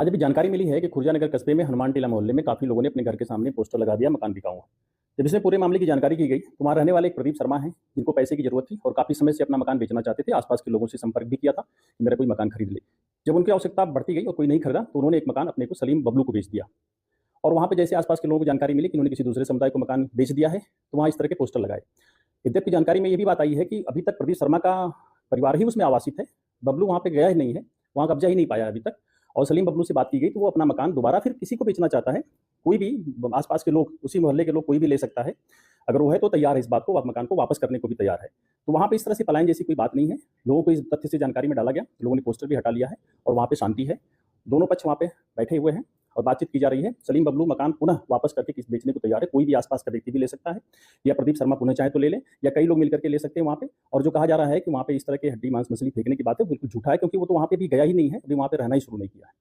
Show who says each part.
Speaker 1: आज अभी जानकारी मिली है कि खुर्जानगर कस्बे में हनुमान टीला मोहल्ले में काफी लोगों ने अपने घर के सामने पोस्टर लगा दिया, मकान बिकाऊंगा। जब इसमें पूरे मामले की जानकारी की गई तो वहां रहने वाले एक प्रदीप शर्मा हैं, जिनको पैसे की जरूरत थी और काफी समय से अपना मकान बेचना चाहते थे। आसपास के लोगों से संपर्क भी किया था कि मेरा कोई मकान खरीद ले। जब उनकी आवश्यकता बढ़ती गई और कोई नहीं खरीदा तो उन्होंने एक मकान अपने को सलीम बबलू को बेच दिया। और वहां पे जैसे आसपास के लोगों को जानकारी मिली कि उन्होंने किसी दूसरे समुदाय को मकान बेच दिया है, तो वहां इस तरह के पोस्टर लगाए। यद्यपि जानकारी में ये भी बात आई है कि अभी तक प्रदीप शर्मा का परिवार ही उसमें आवासित है, बबलू वहां पे गया ही नहीं है, वहां कब्जा ही नहीं पाया अभी तक। और सलीम बबलू से बात की गई तो वो अपना मकान दोबारा फिर किसी को बेचना चाहता है। कोई भी आसपास के लोग, उसी मोहल्ले के लोग कोई भी ले सकता है। अगर वो है तो तैयार है इस बात को, मकान को वापस करने को भी तैयार है। तो वहाँ पे इस तरह से पलायन जैसी कोई बात नहीं है। लोगों को इस तथ्य से जानकारी में डाला गया, लोगों ने पोस्टर भी हटा लिया है और वहाँ पे शांति है। दोनों पक्ष वहाँ पे बैठे हुए हैं और बातचीत की जा रही है। सलीम बबलू मकान पुनः वापस करके किस बेचने को तैयार है। कोई भी आसपास का व्यक्ति भी ले सकता है, या प्रदीप शर्मा पुनः चाहे तो ले ले, या कई लोग मिलकर के ले सकते हैं वहाँ पे। और जो कहा जा रहा है कि वहाँ पे इस तरह के हड्डी मांस मछली फेंकने की बात है, बिल्कुल झूठा है, क्योंकि वो तो वहाँ पे भी गया ही नहीं है, अभी वहाँ पे रहना ही शुरू नहीं किया है।